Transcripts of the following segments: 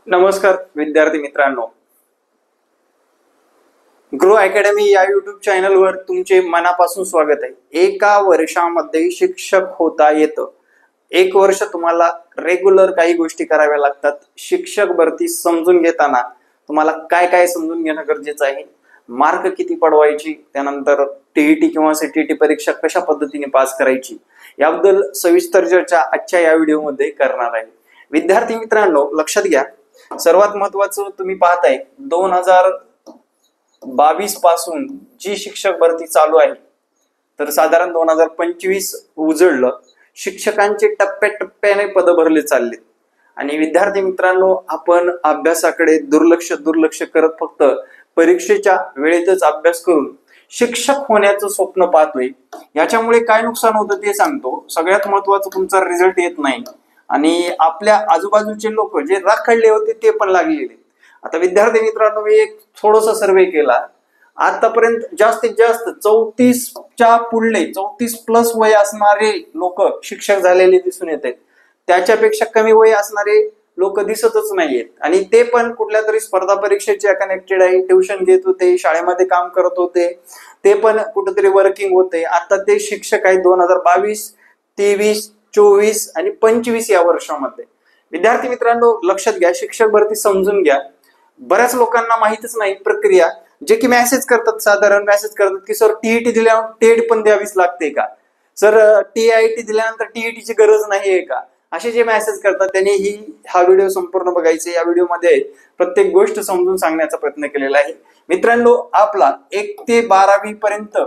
नमस्कार विद्यार्थी मित्रांनो, ग्रो अकॅडमी या युट्यूब चॅनलवर तुमचे मनापासून स्वागत आहे. एका वर्षामध्ये शिक्षक होता येतं. एक वर्ष तुम्हाला रेग्युलर काही गोष्टी कराव्या लागतात. शिक्षक भरती समजून घेताना तुम्हाला काय काय समजून घेणं गरजेचं आहे, मार्क किती पडवायची, त्यानंतर टीईटी किंवा सीटीईटी परीक्षा कशा पद्धतीने पास करायची, याबद्दल सविस्तर चर्चा आजच्या या व्हिडिओमध्ये करणार आहे. विद्यार्थी मित्रांनो, लक्षात घ्या, सर्वात महत्वाचं तुम्ही पाहताय 2022 पासून जी शिक्षक भरती चालू आहे, तर साधारण 2025 उजळलं. शिक्षकांचे टप्प्याटप्प्याने पद भरले चालले आणि विद्यार्थी मित्रांनो, आपण अभ्यासाकडे दुर्लक्ष करत फक्त परीक्षेच्या वेळेतच अभ्यास करून शिक्षक होण्याचं स्वप्न पाहतोय. याच्यामुळे काय नुकसान होतं ते सांगतो. सगळ्यात महत्वाचं, तुमचा रिझल्ट येत नाही आणि आपल्या आजूबाजूचे लोक जे राखडले होते ते पण लागलेले. आता विद्यार्थी मित्रांनो, मी एक थोडासा सर्वे केला. आतापर्यंत जास्तीत जास्त 34च्या पुढले 34 प्लस वय असणारे लोक शिक्षक झालेले दिसून येत आहेत. त्याच्यापेक्षा कमी वय असणारे लोक दिसतच नाहीयेत आणि ते पण कुठल्या तरी स्पर्धा परीक्षेच्या कनेक्टेड आहे. ट्युशन घेत होते, शाळेमध्ये काम करत होते, ते पण कुठेतरी वर्किंग होते. आता ते शिक्षक आहेत 2022, 23, 24 आणि 25 या वर्षामध्ये. विद्यार्थी मित्रांनो, लक्षात घ्या, शिक्षक भरती समजून घ्या. बऱ्याच लोकांना माहितच नाही प्रक्रिया. जे की मेसेज करतात, साधारण मेसेज करतात की सर टीईटी दिल्यावर टेट पण द्यावीच लागते का, सर टीआयटी दिल्यानंतर टीईटीची गरज नाहीये का, असे जे मेसेज करतात त्यांनी हा व्हिडिओ संपूर्ण बघायचे. या व्हिडिओमध्ये प्रत्येक गोष्ट समजून सांगण्याचा प्रयत्न केलेला आहे. मित्रांनो, आपला 1 ते 12वी पर्यंत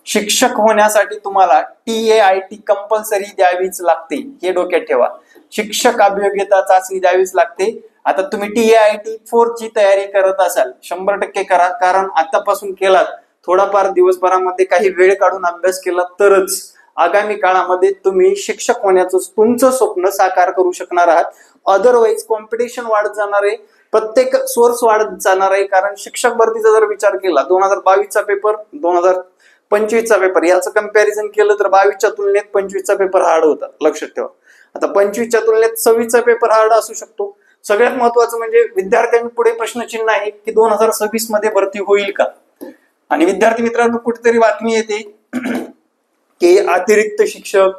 शिक्षक होण्यासाठी तुम्हाला TAIT कंपल्सरी द्यावीच लागते, हे डोक्यात ठेवा. शिक्षक अभियोग्यता चाचणी द्यावीच लागते. आता तुम्ही TAIT 4 ची तयारी करत असाल, 100% करा, कारण आतापासून केलात, थोडाफार दिवसभरामध्ये काही वेळ काढून अभ्यास केला तरच आगामी काळामध्ये तुम्ही शिक्षक होण्याचं तुमचं स्वप्न साकार करू शकणार आहात. अदरवाईज कॉम्पिटिशन वाढत जाणार आहे, प्रत्येक सोर्स वाढत जाणार आहे. कारण शिक्षक भरतीचा जर विचार केला, 2022चा पेपर, 2025चा पेपर, याचं कम्पॅरिझन केलं तर 22च्या तुलनेत 25चा पेपर हार्ड होता, लक्षात ठेवा. आता 25च्या तुलनेत 26चा पेपर हार्ड असू शकतो. सगळ्यात महत्वाचं म्हणजे विद्यार्थ्यांपुढे प्रश्नचिन्ह आहे की 2026 मध्ये भरती होईल का. आणि विद्यार्थी मित्रांनो, कुठेतरी बातमी येते की अतिरिक्त शिक्षक,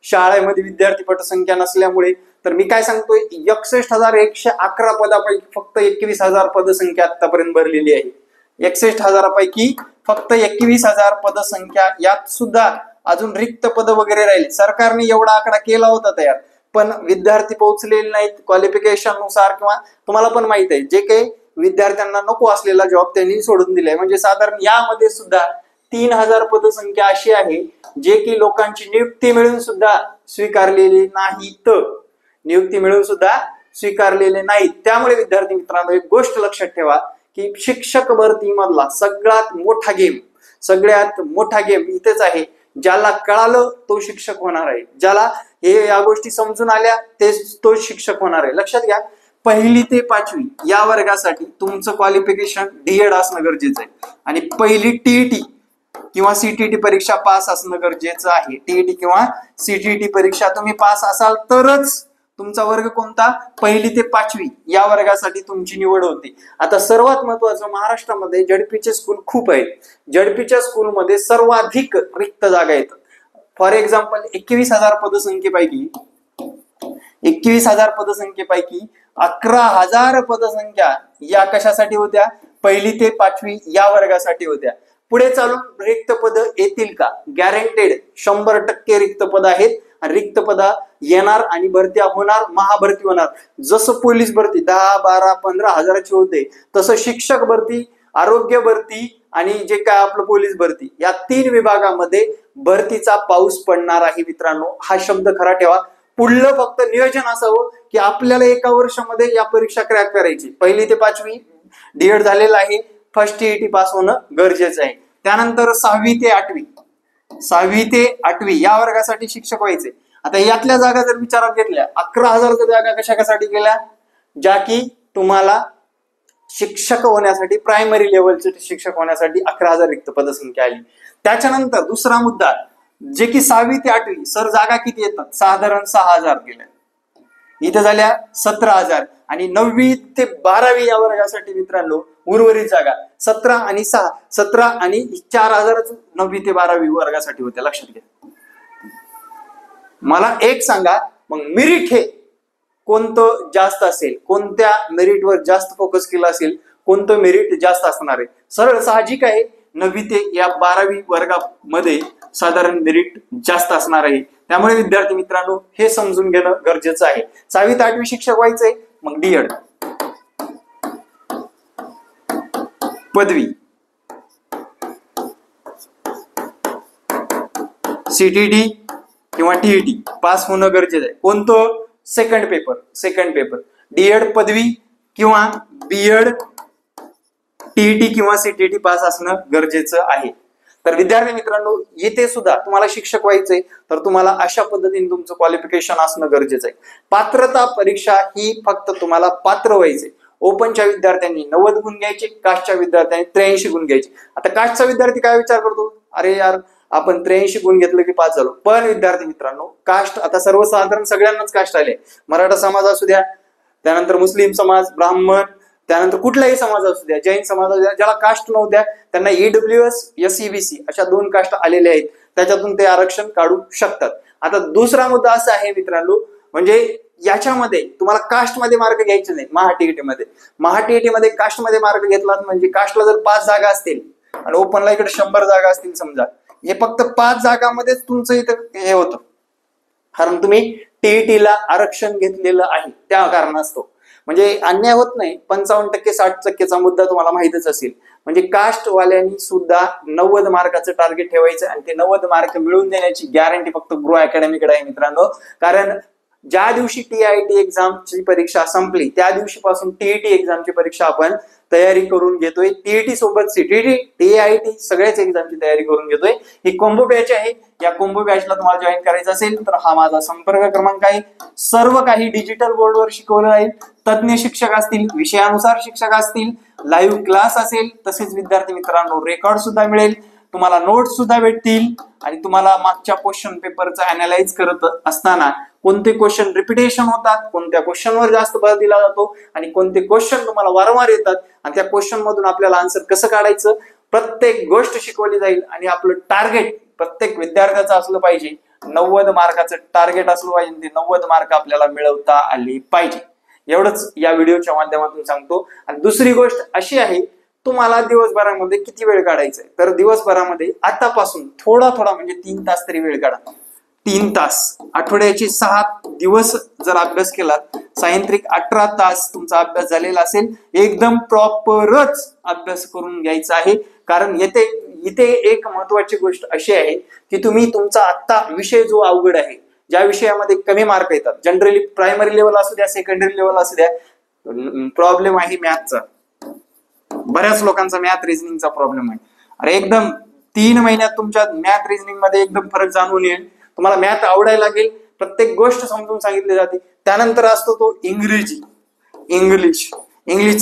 शाळेमध्ये विद्यार्थी पटसंख्या नसल्यामुळे, तर मी काय सांगतोय, 61,111 पदापैकी फक्त 21,000 पदसंख्या आतापर्यंत भरलेली आहे. 61,000 पैकी फक्त 21,000 पदसंख्या, यात सुद्धा अजून रिक्त पद वगैरे राहिले. सरकारने एवढा आकडा केला होता तयार, पण विद्यार्थी पोहोचलेले नाहीत क्वालिफिकेशन नुसार, किंवा तुम्हाला पण माहित आहे, जे काही विद्यार्थ्यांना नको असलेला जॉब त्यांनी सोडून दिलाय. म्हणजे साधारण यामध्ये सुद्धा 3,000 पदसंख्या अशी आहे जे की लोकांची नियुक्ती मिळून सुद्धा स्वीकारलेली नाहीत, त्यामुळे विद्यार्थी मित्रांनो, एक गोष्ट लक्षात ठेवा की शिक्षक भरती मधला सगळ्यात मोठा गेम इथेच आहे. ज्याला कळालं तो शिक्षक होणार आहे, ज्याला या गोष्टी समजून आल्या तो शिक्षक होणार आहे. लक्षात घ्या, 1ली ते 5वी या वर्गासाठी तुमचं क्वालिफिकेशन डीएड असणं गरजेचं आहे आणि पहिली टीईटी किंवा सीटीईटी परीक्षा पास असणं गरजेचं आहे. टीईटी किंवा सीटीईटी परीक्षा तुम्ही पास असाल तरच तुमचा वर्ग कोणता, 1ली ते 5वी या वर्गासाठी तुमची निवड होते. आता सर्वात महत्वाचं, महाराष्ट्रामध्ये झेडपीचे स्कूल खूप आहेत. झेडपीच्या स्कूलमध्ये सर्वाधिक रिक्त जागा येतात. फॉर एक्झाम्पल, 21,000 पदसंख्येपैकी 11,000 पदसंख्या या कशासाठी होत्या, 1ली ते 5वी या वर्गासाठी होत्या. पुढे चालून रिक्त पद येतील का, गॅरंटेड 100% रिक्त पद आहेत. रिक्त पद येणार आणि भरत्या होणार, महाभरती होणार. जसं पोलीस भरती 10, 12, 15 हजाराची होते, तसं शिक्षक भरती, आरोग्य भरती आणि जे काय आपलं पोलीस भरती, या 3 विभागामध्ये भरतीचा पाऊस पडणार आहे. मित्रांनो, हा शब्द खरा ठेवा. पुढलं फक्त नियोजन असावं की आपल्याला एका वर्षामध्ये या परीक्षा क्रॅक करायची. 1ली ते 5वी डीएड झालेलं आहे, फर्स्ट टीईटी पास होणं गरजेचं आहे. त्यानंतर 6वी ते 8वी या वर्गासाठी शिक्षक व्हायचे. आता यातल्या जागा जर विचारात घेतल्या, 11,000 जागा कशासाठी केल्या, ज्या की तुम्हाला शिक्षक होण्यासाठी, प्रायमरी लेवलचे शिक्षक होण्यासाठी 11,000 रिक्त पदसंख्या आली. त्याच्यानंतर दुसरा मुद्दा, जे की 6वी ते 8वी सर जागा किती येतात, साधारण 6,000 गेल्या. इथे झाल्या 17,000 आणि 9वी ते 12वी या वर्गासाठी मित्रांनो उर्वरित जागा 17 आणि 6 17 आणि 4,000 9वी ते 12वी वर्गासाठी होत्या, लक्षात घ्या. मला एक सांगा, मग मेरिट हे कोणतं जास्त असेल, कोणत्या मेरिटवर जास्त फोकस केला असेल, कोणतं मेरिट जास्त असणार आहे? सरळ साहजिक आहे, 9वी ते या 12वी वर्गामध्ये साधारण मेरिट जास्त असणार आहे. त्यामुळे विद्यार्थी मित्रांनो हे समजून घेणं गरजेचं आहे. 6वी ते 8वी शिक्षक व्हायचंय, मग डीएड पदवी, सीटीटी किंवा टीईटी पास होणं गरजेचं आहे. कोणतं? सेकंड पेपर डीएड पदवी किंवा बीएड टीईटी किंवा सीटीटी पास असणं गरजेचं आहे. तर विद्यार्थी मित्रांनो येथे सुद्धा तुम्हाला शिक्षक व्हायचंय तर तुम्हाला अशा पद्धतीने तुमचं क्वालिफिकेशन असणं गरजेचं आहे. पात्रता परीक्षा ही फक्त तुम्हाला पात्र व्हायचंय. ओपनच्या विद्यार्थ्यांनी 90 गुण घ्यायचे, कास्टच्या विद्यार्थ्यांनी 83 गुण घ्यायचे. आता कास्टचा विद्यार्थी काय विचार करतो, अरे यार आपण 83 गुण घेतलं की पास झालो. पण विद्यार्थी मित्रांनो कास्ट आता सर्वसाधारण सगळ्यांनाच कास्ट आले. मराठा समाज असू द्या, त्यानंतर मुस्लिम समाज, ब्राह्मण, त्यानंतर कुठलाही समाज असू द्या, जैन समाज असू द्या, ज्याला कास्ट नव्हत्या त्यांना ईडब्ल्यूएस एसईबीसी अशा 2 कास्ट आलेले आहेत. त्याच्यातून ते आरक्षण काढू शकतात. आता दुसरा मुद्दा असा आहे मित्रांनो, म्हणजे याच्यामध्ये तुम्हाला कास्ट मध्ये मार्क घ्यायचे नाही. महाटीईटी मध्ये कास्ट मध्ये मार्क घेतलात म्हणजे कास्टला जर 5 जागा असतील आणि ओपनला इकडे 100 जागा असतील समजा, हे फक्त 5 जागांमध्येच तुमचं इथं हे होतं, कारण तुम्ही टीईटीला आरक्षण घेतलेलं आहे त्या कारणास्तव. म्हणजे अन्याय होत नाही. 55% 60%चा मुद्दा तुम्हाला माहितच असेल. म्हणजे कास्ट वाल्यांनी सुद्धा 90 मार्काचं टार्गेट ठेवायचं आणि ते 90 मार्क मिळवून देण्याची गॅरंटी फक्त ग्रो अकॅडमीकडे आहे मित्रांनो. कारण ज्या दिवशी टीआयटी एक्झामची परीक्षा संपली त्या दिवशीपासून टीईटी एक्झामची परीक्षा आपण तयारी करून घेतोय. टीईटी सोबत सीटीटी टीआयटी सगळ्याच एक्झामची तयारी करून घेतोय. ही कॉम्बो बॅच आहे. या कॉम्बो बॅचला तुम्हाला जॉईन करायचं असेल तर हा माझा संपर्क क्रमांक आहे. सर्व काही डिजिटल बोर्डवर शिकवलं जाईल. तज्ञ शिक्षक असतील, विषयानुसार शिक्षक असतील, लाईव्ह क्लास असेल, तसेच विद्यार्थी मित्रांनो रेकॉर्ड सुद्धा मिळेल. तुम्हाला नोट्स सुद्धा भेटतील आणि तुम्हाला मागच्या क्वेश्चन पेपरचं अनालाइज करत असताना कोणते क्वेश्चन रिपिटेशन होतात, कोणत्या क्वेश्चनवर जास्त भर दिला जातो आणि कोणते क्वेश्चन तुम्हाला वारंवार येतात आणि त्या क्वेश्चन मधून आपल्याला आन्सर कसं काढायचं, प्रत्येक गोष्ट शिकवली जाईल. आणि आपलं टार्गेट प्रत्येक विद्यार्थ्याचं असलं पाहिजे, 90 मार्काचं टार्गेट असलं पाहिजे. ते 90 मार्क आपल्याला मिळवता आले पाहिजे. एवढंच या व्हिडिओच्या माध्यमातून सांगतो. आणि दुसरी गोष्ट अशी आहे, तुम्हाला दिवसभरामध्ये किती वेळ काढायचा आहे, तर दिवसभरामध्ये आतापासून थोडा म्हणजे 3 तास तरी वेळ काढा. 3 तास, आठवड्याचे 6 दिवस जर अभ्यास केलात, सायंत्रिक 18 तास तुमचा अभ्यास झालेला असेल. एकदम प्रॉपरच अभ्यास करून घ्यायचा आहे. कारण इथे एक महत्वाची गोष्ट अशी आहे की तुम्ही तुमचा आत्ता विषय जो अवघड आहे, ज्या विषयामध्ये कमी मार्क येतात, जनरली प्रायमरी लेवल असू द्या, सेकंडरी लेवल असू द्या, प्रॉब्लेम आहे मॅथचा. बऱ्याच लोकांचा मॅथ रिझनिंगचा प्रॉब्लेम आहे. अरे एकदम 3 महिन्यात तुमच्या मॅथ रिझनिंग मध्ये एकदम फरक जाणून येईल. तुम्हाला मॅथ आवडायला लागेल, प्रत्येक गोष्ट समजून सांगितली जाते. त्यानंतर असतो तो इंग्लिशचा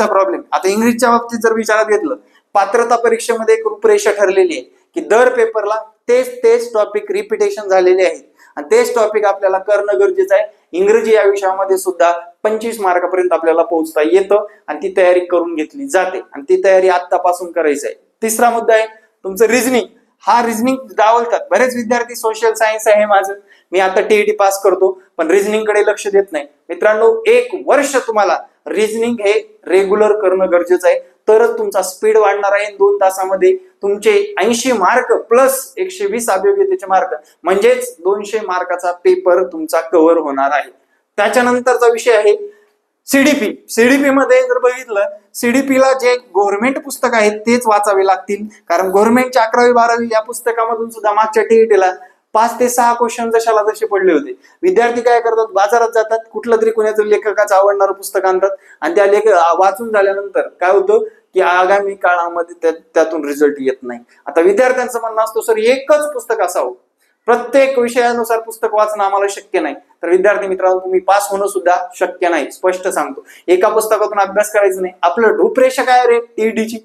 प्रॉब्लेम. आता इंग्लिशच्या बाबतीत जर विचारात घेतलं, पात्रता परीक्षेमध्ये एक रूपरेषा ठरलेली आहे की दर पेपरला तेच टॉपिक रिपिटेशन झालेले आहेत आणि तेच टॉपिक आपल्याला करणं गरजेचं आहे. इंग्रजी या विषयामध्ये सुद्धा 25 मार्कापर्यंत आपल्याला पोहोचता येतं आणि ती तयारी करून घेतली जाते आणि ती तयारी आतापासून करायची आहे. तिसरा मुद्दा आहे तुमचं रिझनिंग. हा रिझनिंग डावलतात बरेच विद्यार्थी. सोशल सायन्स आहे माझं, मी आता टीईटी पास करतो पण रिझनिंग कडे लक्ष देत नाही. मित्रांनो 1 वर्ष तुम्हाला रिझनिंग हे रेग्युलर करणं गरजेचं आहे, तरच तुमचा स्पीड वाढणार आहे. 2 तासामध्ये तुमचे 80 मार्क प्लस 120 अभियोग्यतेचे मार्क म्हणजेच 200 मार्काचा पेपर तुमचा कव्हर होणार आहे. त्याच्यानंतरचा विषय आहे सीडीपी. सीडीपी मध्ये जर बघितलं, सीडीपीला जे गव्हर्नमेंट पुस्तक आहेत तेच वाचावे लागतील. कारण गव्हर्नमेंटच्या 11वी 12वी या पुस्तकामधून सुद्धा मागच्या टीईटीला 5 ते 6 क्वेश्चन जशाला तसे पडले होते. विद्यार्थी काय करतात, बाजारात जातात, कुठलं तरी कोणाचं लेखकाचं आवडणारं पुस्तक आणतात आणि त्या लेख वाचून झाल्यानंतर काय होतं की आगामी काळामध्ये त्यातून रिझल्ट येत नाही. आता विद्यार्थ्यांचं म्हणणं असतं सर एकच पुस्तक असावं, प्रत्येक विषयानुसार पुस्तक वाचणं आम्हाला शक्य नाही. तर विद्यार्थी मित्रांनो तुम्ही पास होणं सुद्धा शक्य नाही. स्पष्ट सांगतो, एका पुस्तकातून अभ्यास करायचं नाही. आपलं रूपरेषा काय रे टीईटीची,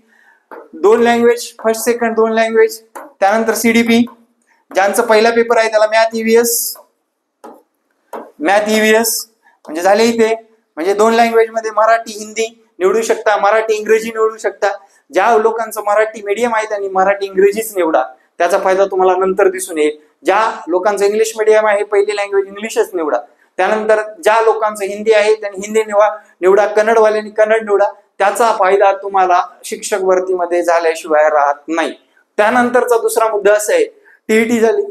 2 लँग्वेज, फर्स्ट सेकंड 2 लँग्वेज, त्यानंतर सीडीपी. ज्यांचं पहिला पेपर आहे त्याला मॅथ ईव्हीएस, म्हणजे झाले इथे, म्हणजे 2 लँग्वेज मध्ये मराठी हिंदी निवडू शकता, मराठी इंग्रजी निवडू शकता. ज्या लोकांचं मराठी मीडियम आहे त्यांनी मराठी इंग्रजीच निवडा, त्याचा फायदा तुम्हाला नंतर दिसून येईल. ज्या लोकांचं इंग्लिश मीडियम आहे पहिली लँग्वेज इंग्लिशच निवडा. त्यानंतर ज्या लोकांचं हिंदी आहे त्यांनी हिंदी निवडा, कन्नडवाल्यांनी कन्नड निवडा, त्याचा फायदा तुम्हाला शिक्षक भरतीमध्ये झाल्याशिवाय राहत नाही. त्यानंतरचा दुसरा मुद्दा असा आहे, टीईटी झाली,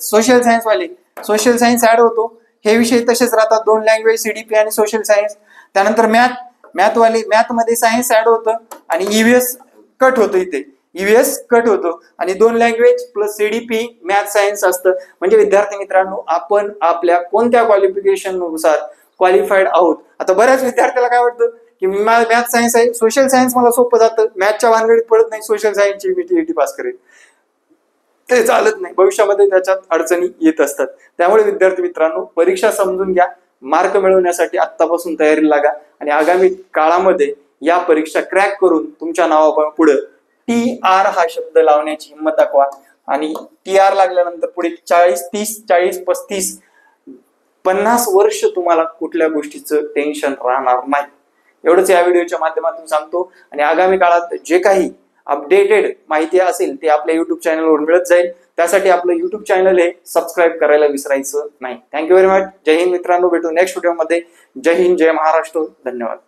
सोशल सायन्स वाले सोशल सायन्स ऍड होतो, हे विषय तसेच राहतात, 2 लँग्वेज सीडीपी आणि सोशल सायन्स. त्यानंतर मॅथ मध्ये सायन्स ऍड होतं आणि ईव्हीएस कट होतं, इथे ईव्हीएस कट होतो आणि 2 language plus CDP math science असतं. म्हणजे विद्यार्थी मित्रांनो, आपण आपल्या कोणत्या क्वालिफिकेशन नुसार क्वालिफाईड आहोत. आता बऱ्याच विद्यार्थ्याला काय वाटतं की मॅथ सायन्स आहे, सोशल सायन्स मला सोपं जातं, मॅथच्या भानगडीत पडत नाही, सोशल सायन्सची मी टीईटी पास करेल, ते चालत नाही, भविष्यामध्ये त्याच्यात अडचणी येत असतात. त्यामुळे विद्यार्थी मित्रांनो, परीक्षा समजून घ्या, मार्क मिळवण्यासाठी आत्तापासून तयारी लागा आणि आगामी काळामध्ये या परीक्षा क्रॅक करून तुमच्या नावापुढे TR हा शब्द लावण्याची हिंमत दाखवा. आणि TR लागल्यानंतर पुढे 40, 30, 40, 35, 50 वर्ष तुम्हाला कुठल्या गोष्टीचं टेन्शन राहणार नाही. एवढंच या व्हिडिओच्या माध्यमातून सांगतो. आणि आगामी काळात जे काही अपडेटेड माहिती असेल ते आपल्या युट्यूब चॅनलवर मिळत जाईल. त्यासाठी आपलं युट्यूब चॅनल हे सबस्क्राईब करायला विसरायचं नाही. Thank you very much. जय हिंद मित्रांनो, भेटू नेक्स्ट व्हिडिओमध्ये. जय हिंद, जय महाराष्ट्र, धन्यवाद.